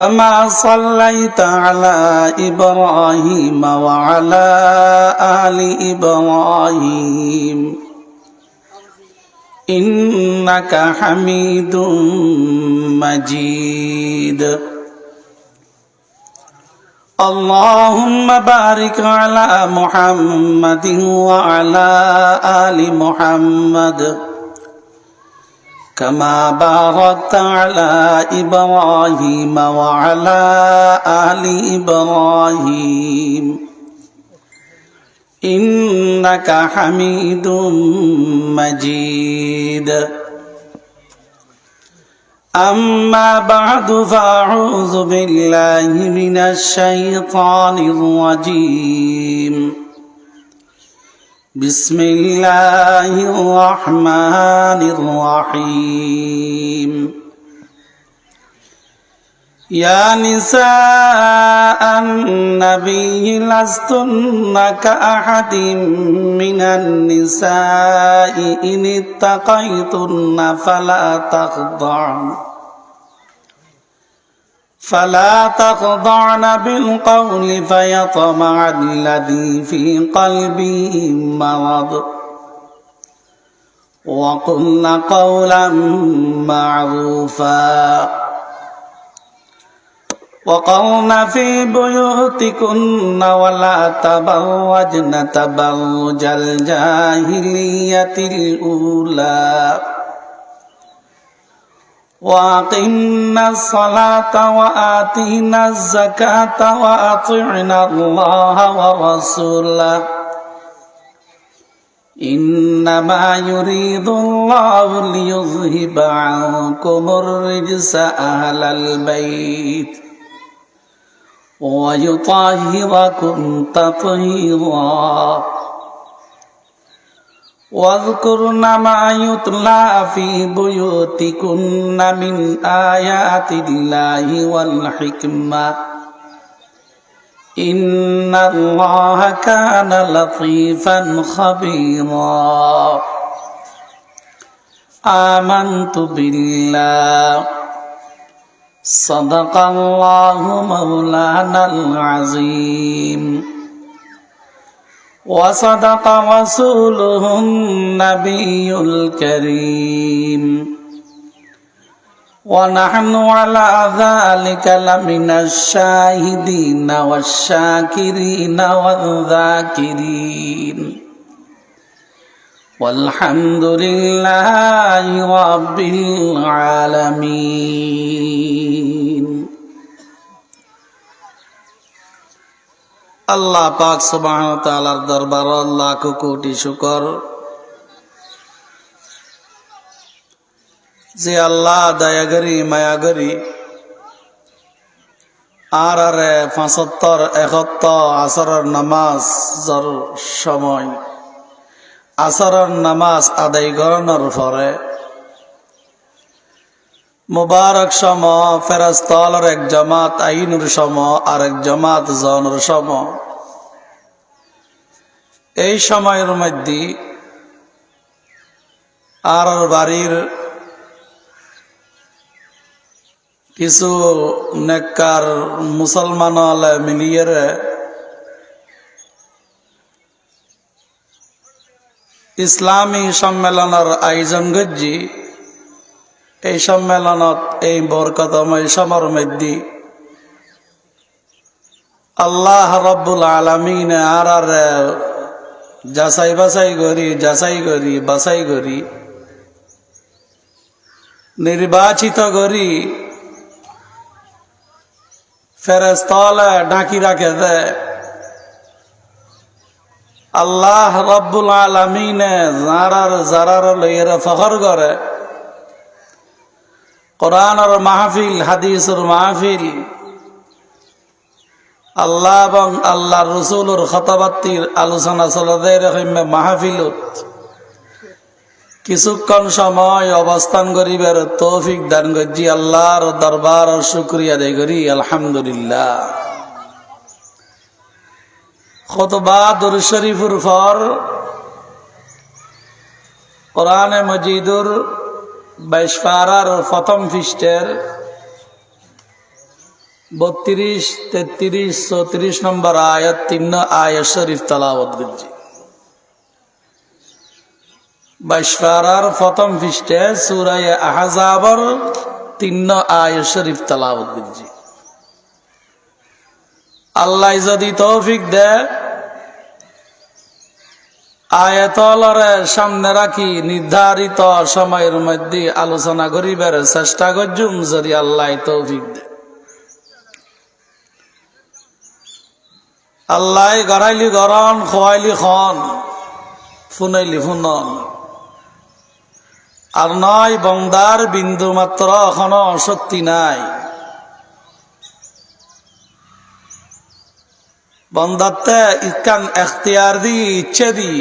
كما صليت على إبراهيم وعلى آل إبراهيم إنك حميد مجيد. اللهم بارك على محمد وعلى آل محمد كما باركت على إبراهيم وعلى آل إبراهيم إنك حميد مجيد. أما بعد فأعوذ بالله من الشيطان الرجيم. بسم الله الرحمن الرحيم. يا نساء النبي لستن كأحد من النساء إن اتقيتن فلا تخضعن بالقول فيطمع الذي في قلبه مرض وقلن قولا معروفا وقرن في بيوتكن ولا تبرجن تبرج الجاهلية الأولى وأقمنا الصلاة وآتينا الزكاة وأطعنا الله ورسوله إنما يريد الله ليذهب عنكم الرجس أهل البيت ويطهركم تطهيرا واذكرن ما يتلى في بيوتكن من آيات الله والحكمة إن الله كان لطيفا خبيرا. آمنت بالله صدق الله مولانا العظيم وصدق رسوله النبي الكريم ونحن على ذلك لمن الشاهدين والشاكرين والذاكرين والحمد لله رب العالمين. আল্লাহ পাক সুবহানাহু ওয়া তাআলার দরবারে লাখ কোটি শুকর যে আল্লাহ দয়াগরি মায়াগরি আর ৭৫ ৭১ আসরের নামাজের সময় আসরের নামাজ আদায় করানোর পরে মুবারক সম ফেরেশতার এক জামাত আইনুর সম আর এক জামাত জনের সম এই সময়ের মধ্যে আর বাড়ির কিছু নেককার মুসলমান মিলিয়ে ইসলামী সম্মেলনের আয়োজন করছি। এই সম্মেলনত এই বরকতময় সময়ের মধ্যে আল্লাহ রাব্বুল আলামিন আর যাচাই করি নির্বাচিত করি ফেরেশতালে ঢাকি রাখে দেয়। আল্লাহ রাব্বুল আলামিন যারার লইয়ের ফখর করে কোরআনের মাহফিল হাদিসের মাহফিল আল্লাহ এবং আল্লাহ রসুলের খতবাতির আলোচনা চলতে এরকম মাহফিলত কিছুক্ষণ সময় অবস্থান করিবার তৌফিক দান করছি। আল্লাহর দরবার শুকরিয়া আদায় করি আলহামদুলিল্লাহ। খুতবা দরুদ শরীফের পর কোরআনে মজিদুর 22 পারার প্রথম পৃষ্ঠার 32, 33, 34 নম্বর আয়াত 3 আয়াত শরীফ তেলাওয়াত করছি। 22 পারার প্রথম পৃষ্ঠা সূরা আহজাবের 3 আয়াত শরীফ তেলাওয়াত করছি। আল্লাহ যদি তৌফিক দেয় আয়াতলরে সামনে রাখি নির্ধারিত সময়ের মধ্যে আলোচনা করিবার চেষ্টা করছুম, যদি আল্লাহ তৌফিক দেয়। আল্লাহ গড়াইলি গরণ, খোয়াইলি খন, ফুনাইলি ফুনন, আর নয় বন্দার বিন্দু মাত্র এখনো শক্তি নাই। বন্দাতে ইকান এখতিয়ার দি, ইচ্ছে দি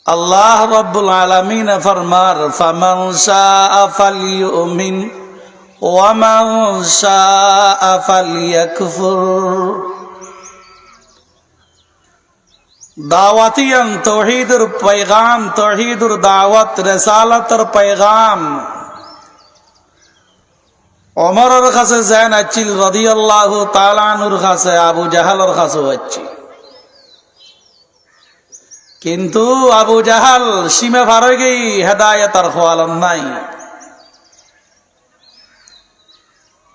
আল্লাহ রাব্বুল আলামিন ফরমার ফামান শাআ ফালইউমিন ওয়া মান শাআ ফালইয়াকফুর। দাওয়াতিয়ান তাওহীদের पैगाम, তাওহীদের দাওয়াত, রিসালাতের पैगाम ওমরের কাছে যায় না, চিল রাদিয়াল্লাহু তাআলা আনহুর কাছে, আবু জাহালের কাছে হচ্ছে। কিন্তু আবু জাহাল সীমা পার হয়ে গই, হেদায়েতের খোয়ালন নাই।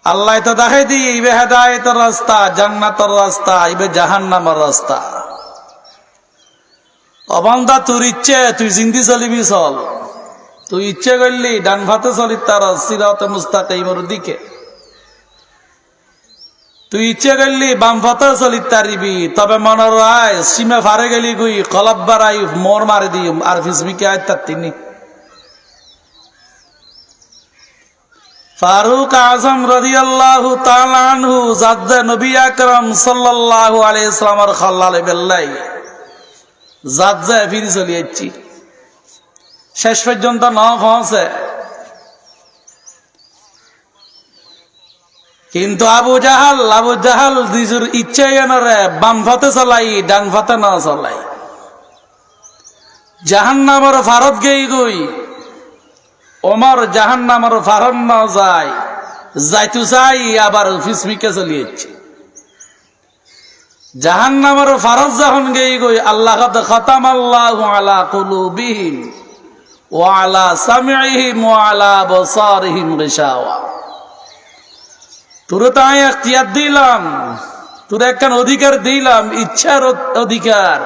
আল্লাহ তো দেখাই দি ইবে হেদায়েতের রাস্তা, জান্নাতের রাস্তা, ইবে জাহান্নামের রাস্তা। অবান্দা তোর ইচ্ছে তুই জিন্দি চলিবি চল, তুই ইচ্ছে করলি ডান ভাতে চলি তার সিরাতে মুস্তাকিমের দিকে, তুই ইচ্ছে করলি বাম ভাতে চলি তারিবি। তবে মনের রায় সীমা ফারে গেলি গুই কলব বাড়াই মোর মারি দিম আর ফিসমিকে আয় তার তিনি। ফারুক আজম রাদিয়াল্লাহু তাআলা আনহু জাদ্দে নবী আকরাম সাল্লাল্লাহু আলাইহি সাল্লামের খাল্লালে বেল্লাই জাদ্দে ফিরে চলে যাচ্ছি, শেষ পর্যন্ত ন পৌঁছে। কিন্তু আবু জাহাল নিজের ইচ্ছে এনরে বাম পথে চলাই, ডান পথে না চলাই, জাহান্নামের ফারত গেই গই। ওমর জাহান্নামের ফারত না যায়, যাইতু চাই আবার ফিসমিকে চলিয়েছে। জাহান্নামের ফারত যখন গেই গই, আল্লাহ খাতামাল্লাহু আলা কুলুবিহিম ওয়া আলা সামিইহিম ওয়া আলা আবসারিহিম গিশাওয়া। তোরে তো আমি এখতিয়ার দিলাম, তোরে একখান অধিকার দিলাম, ইচ্ছার অধিকার।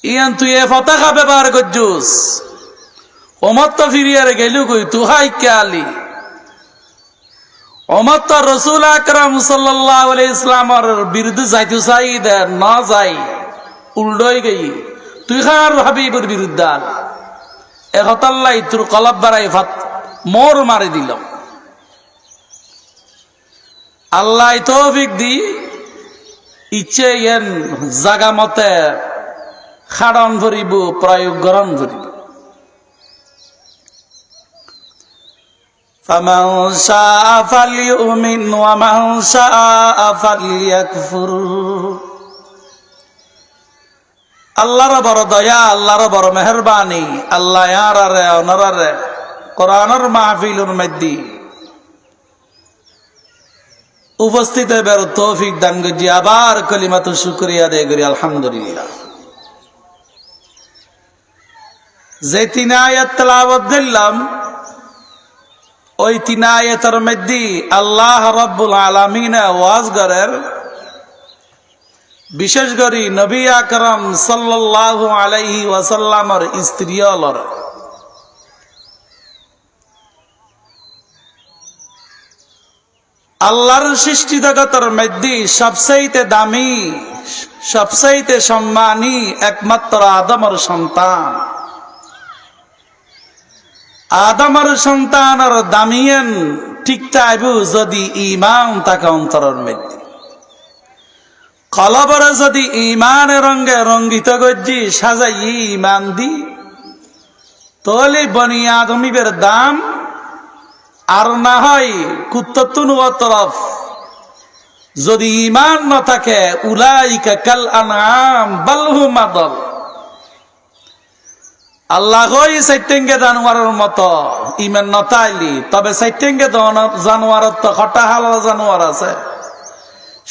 ইয়ান তুই এ পতাকা ব্যবহার করছুস, ওমর তো ফিরিয়ার গেলু কই তুহাই কে আলি। ওমর তো রাসূল আকরাম সাল্লাল্লাহু আলাইহি ইসলামের বিরুদ্ধে যাইতে চাই দে না যাই, উল্টোই গই তুই খার হাবিবের বিরুদ্ধে আল। এ হতাল্লাই তোর কলব বাড়াই ভাত মোর মারি দিল। আল্লাহ তৌফিক দি ইচ্ছে এন জাগা মতে খাড়ন ভরিব, প্রয়োগ গরম ভরিব। ফামান শাআ ফালইউমিন ওয়া মান শাআ ফালইয়াকফুর। আল্লাহর বড় দয়া, আল্লাহর বড় মেহেরবানি। আল্লাহ ইয়ারারে অনরারে কোরআনের মাহফিলের মধ্যে উপস্থিত হবার তৌফিক দান করি। আবার কলিমাতু শুকরিয়া আদায় করি আলহামদুলিল্লাহ। যে 3 আয়াত তেলাওয়াত দিলাম, ওই 3 আয়াতের মধ্যে আল্লাহ রাব্বুল আলামিন ওয়াজ করেন, বিশেষ করে নবী আকরাম সাল্লাল্লাহু আলাইহি ওয়াসাল্লামের স্ত্রীলর। আল্লাহর সৃষ্টি জগতের মধ্যে সবচাইতে দামি, সবচাইতে সম্মানী একমাত্র আদমের সন্তান। আদমের সন্তানের দামিয়েন ঠিক চাইব যদি ঈমান থাকে অন্তরের মধ্যে। কলবরে যদি ঈমানের রঙে রঙ্গিত গজ্জি সাজাই ঈমান দি, তাহলে বনি আদমিবের দাম আর না হয় কুত্তাতুন ওয়া তরফ। যদি ঈমান না থাকে উলাইকা কাল আনআম বাল হুম আদল। আল্লাহ কই সাইটেঙ্গে জানোয়ারের মতো ইমান নতাইলি, তবে সাইটেঙ্গে জানোয়ারের তো খটা হালাল জানোয়ার আছে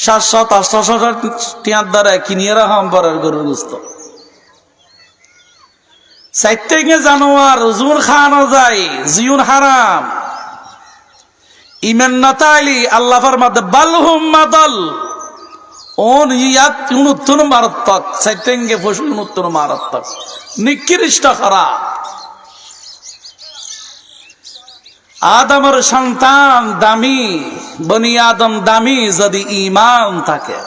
700-800 টিয়ার দ্বারা কিনিয়ে রাখাম পরের গরুর গুস্ত। সাইটেঙ্গে জানোয়ার জুন খাওয়ানো যায়, জিউন হারাম। ইমান নতাইলি আল্লাহ ফরমাতে বালহুম মাদাল ওন ইয়াত উনুত্তন মারাত্মক, সাইটেঙ্গে পশু উনুত্তন মারাত্মক নিকৃষ্ট খারাপ। আদমের সন্তান দামি, বনি আদম দামি যদি ঈমান থাকে।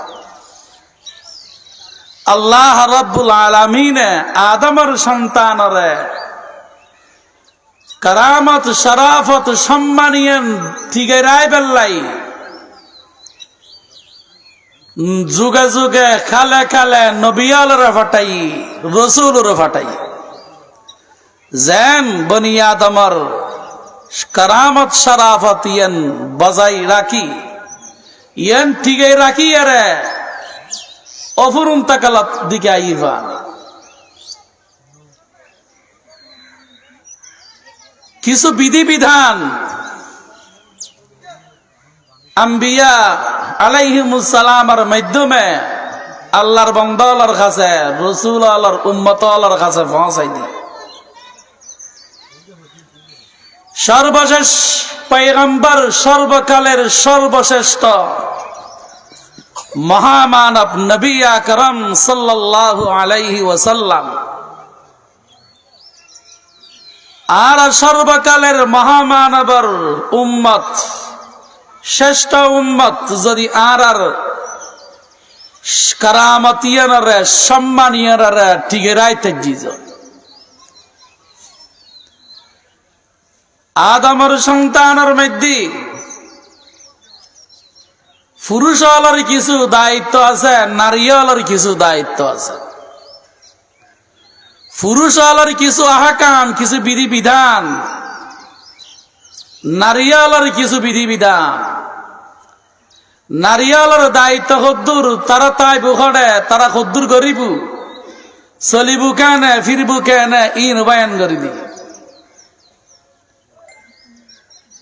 আল্লাহ রাব্বুল আলামিন আদমের সন্তানরে কারামত শরাফত সম্মানিয়ন ঠিকই রায় বেল্লাই, যুগে যুগে খালে খালে নবিয়ালরে ফাটাই, রসুলরে ফাটাই, যেন বনি আদমর কারামত শরাফত ইয়েন বজাই রাখি, ইয়েন ঠিকই রাখি। আরে অফুরুম তাকালাত দিকে আইবা। কিছু বিধি বিধান আম্বিয়া আলাইহিমুস সালামের মাধ্যমে আল্লাহর বান্দার কাছে, রাসূল আল্লাহর উম্মতের কাছে পৌঁছাই দিয়ে সর্বশেষ পয়গম্বর, সর্বকালের সর্বশ্রেষ্ঠ মহামানব নবী আকরাম সাল্লাল্লাহু আলাইহি ওয়াসাল্লাম আর সর্বকালের মহামানবর উম্মত, শ্রেষ্ঠ উম্মত যদি আর কারামতিয়ানরে সম্মানিয়ানরে টিকে রাইতে জিজ আদমের সন্তানের মধ্যে পুরুষ হলার কিছু দায়িত্ব আছে, নারী হলার কিছু দায়িত্ব আছে। পুরুষ হলার কিছু আহকাম, কিছু বিধি বিধান, নারী হলার কিছু বিধি বিধান। নারী হলার দায়িত্ব কদ্দুর, তারা তাই বুখড়ে, তারা কদ্দুর গরিবু চলিবু কেনে, ফিরবু কেনে, ইন বায়ান করি দি।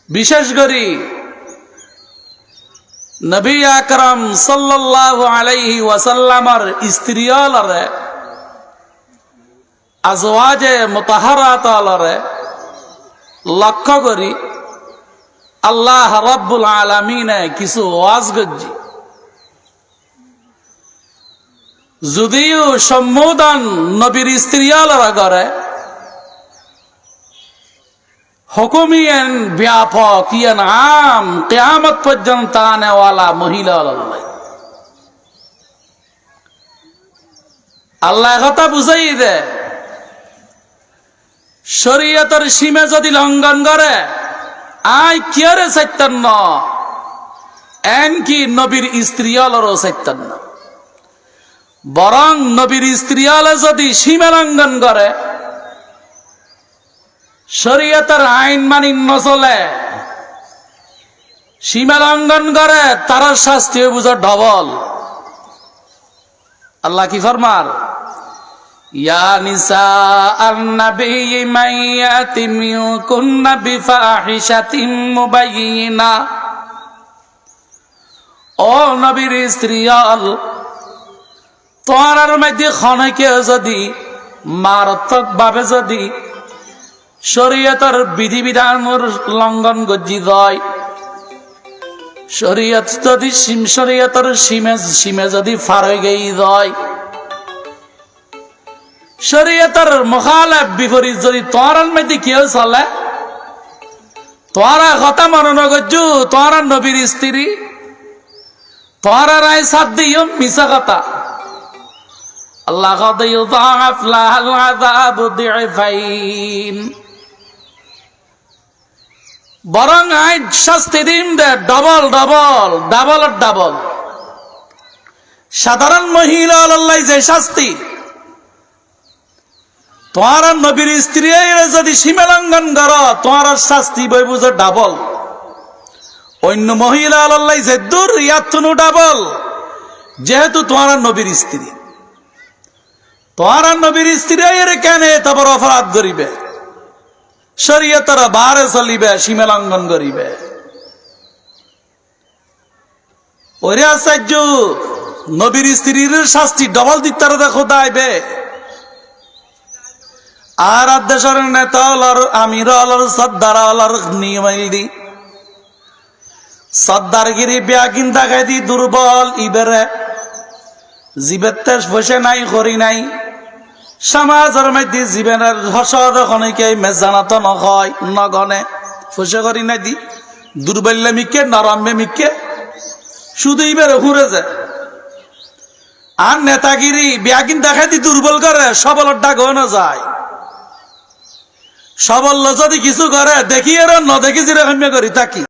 বিশেষ করে নবী আকরাম সাল্লাল্লাহু আলাইহি ওয়াসাল্লামের স্ত্রী হলরে, আজওয়াজে মুতাহারাত হলরে লক্ষ্য করি আল্লাহ রাব্বুল আলামিনে কিছু ওয়াজ গজ্জি। যদিও সম্বোধন নবীর স্ত্রী হলরা করে, হুকুমিয়ান ব্যাপক, ইয়ান আম, কিয়ামত পর্যন্ত আনেওয়ালা মহিলা আল্লাহ। আল্লাহ কথা বুঝাই দে, শরীয়তের সীমা যদি লঙ্ঘন করে আই কিয়ারে চাইতান্ন, এনকি নবীর স্ত্রী হলরও চাইতান্ন। বরং নবীর স্ত্রী হলে যদি সীমা লঙ্ঘন করে, শরীয়তের আইন মানি নচলে, সীমা লঙ্ঘন করে, তার শাস্তি বুঝো ডবল। আল্লাহ কি ফরমার, ইয়া নিসা আন-নাবী মাইয়াতি মিনকুন্না বিফাহিশাতিন মুবাইয়িনা, ও নবীর স্ত্রীল, তোমার মধ্যে খনকে যদি মারাত্মক ভাবে যদি শরীয়তের বিধি বিধানের লঙ্ঘন গজ্জি হয়, শরীয়ত যদি শরীয়তের সীমে যদি ফার হয়ে গেই হয়, শরীয়তের মুখালেফ বিপরীত যদি তোমার মধ্যে কেউ চলে, তোমারা কথা মনে নগজ্জু, তোমার নবীর স্ত্রী, তোমারা রায় সাথ দিও মিশা কথা। আল্লাহ কদ ইউদাআফ লাহাল আযাবু দি'ফাইন, বরং আই শাস্তি দিন দে ডবল ডবল, ডাবল ডাবল। সাধারণ মহিলা আল্লাহ যে শাস্তি, তোমার নবীর স্ত্রী যদি সীমা লঙ্ঘন করো, তোমার শাস্তি বই বুঝো ডাবল। অন্য মহিলা আল্লাহ যে দূর ইয়াতুনু ডাবল, যেহেতু তোমার নবীর স্ত্রী। তোমার নবীর স্ত্রী এর কেন তারপর অপরাধ করিবে, শরীয়তের বারে চলিবে, সীমা লঙ্ঘন করিবে। ওরে আশ্চর্য, নবীর স্ত্রীর শাস্তি ডবল দিতার দেখো দাইবে। আর দেশের নেতা হলার, আমির হলার, সর্দার হলার নিয়মাইল দি সর্দারগিরি ব্যাগিন দেখাই দি দুর্বল ইবেরে জীবের তেজ বসে নাই করি নাই সমাজের মধ্যে জীবনের হসদ খনিকে মেজানাত নয় নগনে ফুসে করি নাই দি দুর্বল্য মিকে নরম্যে মিকে শুধু ইবেরে ঘুরে যায়। আর নেতাগিরি ব্যাগিন দেখাই দি দুর্বল করে সবলের ডাক হয়ে না যায়। সবল যদি কিছু করে দেখি এর ন দেখি যেরকম করি থাকি।